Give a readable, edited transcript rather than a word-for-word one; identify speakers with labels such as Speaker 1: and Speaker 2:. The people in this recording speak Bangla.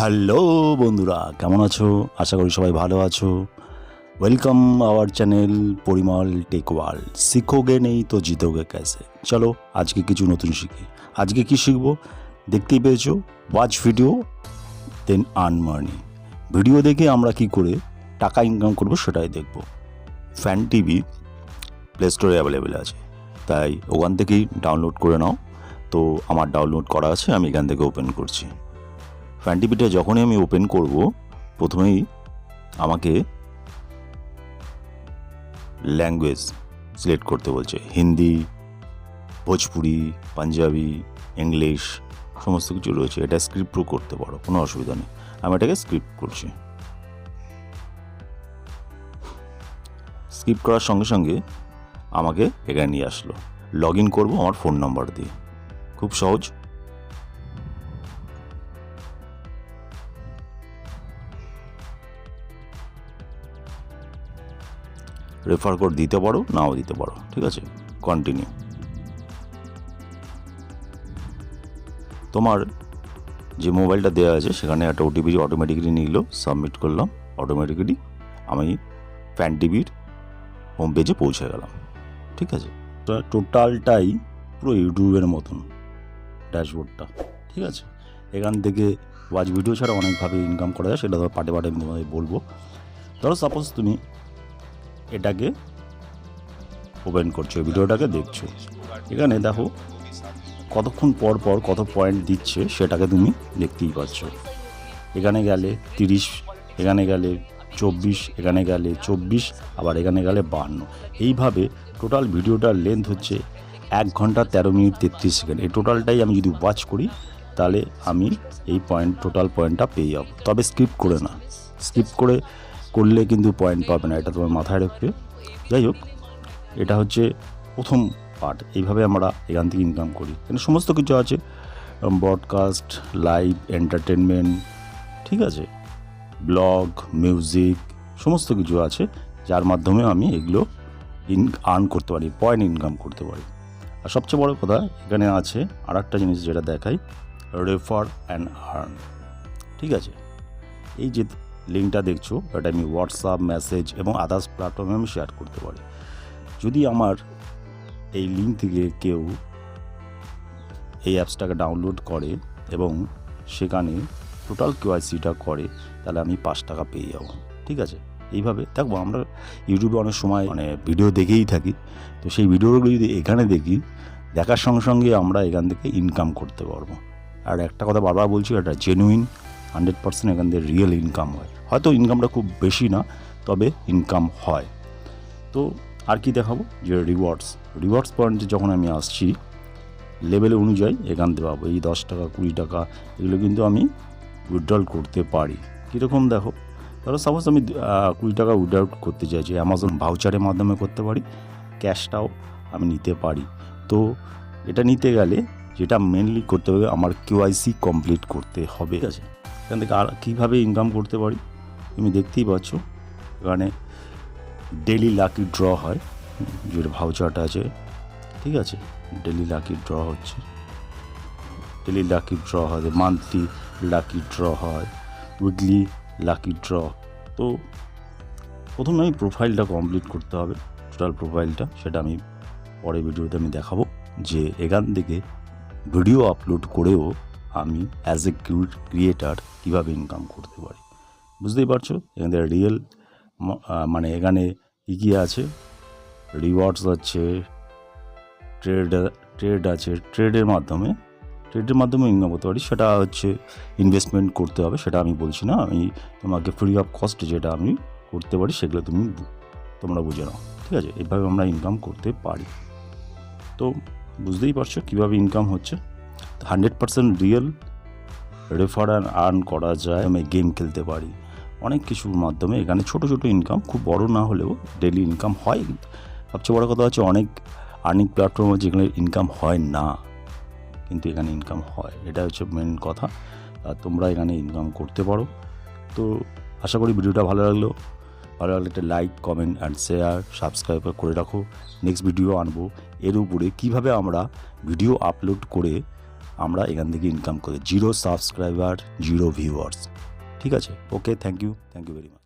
Speaker 1: হ্যালো বন্ধুরা, কেমন আছো? আশা করি সবাই ভালো আছো। Welcome our channel Parimal tech world. শিখোগে নেই তো জিতোগে कैसे। চলো আজকে কিছু নতুন শিখি। আজকে কি শিখবো দেখতেই পেয়েছো, ওয়াচ ভিডিও দেন আর্ন মানি। ভিডিও দেখে আমরা কি করে টাকা ইনকাম করব সেটাই দেখব। ফ্যান টিভি প্লে স্টোরে অ্যাভেলেবেল আছে, তাই ওখান থেকেই ডাউনলোড করে নাও। তো আমার ডাউনলোড করা আছে, আমি এখান থেকে ওপেন করছি। ফ্যান টিভিটা যখনই আমি ওপেন করব, প্রথমেই আমাকে ল্যাঙ্গুয়েজ সিলেক্ট করতে বলছে। হিন্দি, ভোজপুরি, পাঞ্জাবি, ইংলিশ সমস্ত কিছু রয়েছে। এটা স্ক্রিপ্টও করতে পারো, কোনো অসুবিধা নেই। আমি এটাকে স্ক্রিপ্ট করছি। স্ক্রিপ্ট করার সঙ্গে সঙ্গে আমাকে এখানে নিয়ে আসলো। লগ ইন করবো আমার ফোন নাম্বার দিয়ে, খুব সহজ। রেফার কোড দিতে পারো, নাও দিতে পারো, ঠিক আছে। কন্টিনিউ। তোমার যে মোবাইলটা দেওয়া আছে সেখানে একটা ওটিপি অটোমেটিক্যালি নিল, সাবমিট করলাম। অটোমেটিক্যালি আমি ফ্যান টিভির হোম পেজে পৌঁছে গেলাম, ঠিক আছে। টোটালটাই পুরো ইউটিউবের মতন ড্যাশবোর্ডটা, ঠিক আছে। এখান থেকে ওয়াচ ভিডিও ছাড়া অনেকভাবে ইনকাম করা যায়, সেটা ধরো পার্টে পার্টে আমি তোমাদের বলবো। ধরো সাপোজ তুমি এটাকে ওপেন করছো, ভিডিওটাকে দেখছো। এখানে দেখো কতক্ষণ পর পর কত পয়েন্ট দিচ্ছে সেটাকে তুমি দেখতেই পাচ্ছ। এখানে গেলে 30, এখানে গেলে 24, এখানে গেলে 24, আবার এখানে গেলে 52। এইভাবে টোটাল ভিডিওটার লেন্থ হচ্ছে 1 ঘন্টা 13 মিনিট 33 সেকেন্ড। এই টোটালটাই আমি যদি ওয়াচ করি তাহলে আমি এই টোটাল পয়েন্টটা পেয়ে যাবো। তবে স্কিপ করে না, স্কিপ করলে কিন্তু পয়েন্ট পাবে না, এটা তোমার মাথায় রাখবে। যাই হোক, এটা হচ্ছে প্রথম পার্ট। এইভাবে আমরা এখান থেকে ইনকাম করি। এখানে সমস্ত কিছু আছে, ব্রডকাস্ট, লাইভ এন্টারটেনমেন্ট, ঠিক আছে, ব্লগ, মিউজিক, সমস্ত কিছু আছে, যার মাধ্যমে আমি এগুলো আর্ন করতে পারি, পয়েন্ট ইনকাম করতে পারি। আর সবচেয়ে বড় কথা এখানে আছে আর একটা জিনিস যেটা দেখাই, রেফার অ্যান্ড আর্ন, ঠিক আছে। এই যে লিঙ্কটা দেখছো, এটা আমি হোয়াটসঅ্যাপ, মেসেজ এবং আদার্স প্ল্যাটফর্মে আমি শেয়ার করতে পারি। যদি আমার এই লিঙ্ক থেকে কেউ এই অ্যাপসটাকে ডাউনলোড করে এবং সেখানে টোটাল কেওয়াইসিটা করে, তাহলে আমি 5 টাকা পেয়ে যাব, ঠিক আছে। এইভাবে দেখবো, আমরা ইউটিউবে অনেক সময় ভিডিও দেখেই থাকি, তো সেই ভিডিওগুলো যদি এখানে দেখি, দেখার সঙ্গে সঙ্গে আমরা এখান থেকে ইনকাম করতে পারবো। আর একটা কথা বারবার বলছি, এটা জেনুইন 100%, এখান থেকে রিয়েল ইনকাম হয়। হয়তো ইনকামটা খুব বেশি না, তবে ইনকাম হয়। তো আর কি দেখাবো, যে রিওয়ার্ডস পয়েন্টে যখন আমি আসছি, লেভেল অনুযায়ী এখান থেকে পাবো এই 10 টাকা 20 টাকা, এগুলো কিন্তু আমি উইথড্রল করতে পারি। কীরকম দেখো, ধরো সাপোজ আমি 20 টাকা উইথড্রল করতে চাইছি, অ্যামাজন ভাউচারের মাধ্যমে করতে পারি, ক্যাশটাও আমি নিতে পারি। তো এটা নিতে গেলে যেটা মেনলি করতে হবে, আমার কেওয়াইসি কমপ্লিট করতে হবে, ঠিক আছে। এখান থেকে আর কীভাবে ইনকাম করতে পারি তুমি দেখতেই পাচ্ছ। এখানে ডেলি লাকি ড্র হয়, যেটা ভাউচারটা আছে, ঠিক আছে। ডেলি লাকি ড্র হচ্ছে, ডেলি লাকি ড্র হয়, মান্থলি লাকি ড্র হয়, উইকলি লাকি ড্র। তো প্রথমে আমি প্রোফাইলটা কমপ্লিট করতে হবে, টোটাল প্রোফাইলটা, সেটা আমি পরে ভিডিওতে আমি দেখাবো, যে এখান থেকে ভিডিও আপলোড করেও আমি অ্যাজ এ ক্রিয়েটার কীভাবে ইনকাম করতে পারি। বুঝতেই পারছো, এখান থেকে রিয়েল মানে এখানে কী আছে, রিওয়ার্ডস আছে, ট্রেড আছে, ট্রেডের মাধ্যমে ইনকাম করতে পারি। সেটা হচ্ছে ইনভেস্টমেন্ট করতে হবে, সেটা আমি বলছি না, আমি তোমাকে ফ্রি অফ কস্ট যেটা আমি করতে পারি সেগুলো তোমরা বুঝে নাও, ঠিক আছে। এইভাবে আমরা ইনকাম করতে পারি। তো বুঝতেই পারছো কীভাবে ইনকাম হচ্ছে। 100% রিয়েল, রেফার অ্যান্ড আর্ন করা যায়। আমি গেম খেলতে পারি, অনেক কিছুর মাধ্যমে এখানে ছোট ছোট ইনকাম, খুব বড় না হলেও ডেলি ইনকাম হয়। সবচেয়ে বড় কথা হচ্ছে অনেক আর্নিং প্ল্যাটফর্ম যেখানে ইনকাম হয় না, কিন্তু এখানে ইনকাম হয়, এটা হচ্ছে মেন কথা। তোমরা এখানে ইনকাম করতে পারো। তো আশা করি ভিডিওটা ভালো লাগলে একটা like, comment and share, subscribe করে রাখো। নেক্সট ভিডিও আনবো এর উপরে, কীভাবে আমরা ভিডিও আপলোড করে আমরা এখান থেকে ইনকাম করি। 0 সাবস্ক্রাইবার 0 ভিউয়ার্স। ঠিক আছে, ওকে, থ্যাংক ইউ ভেরি মাচ।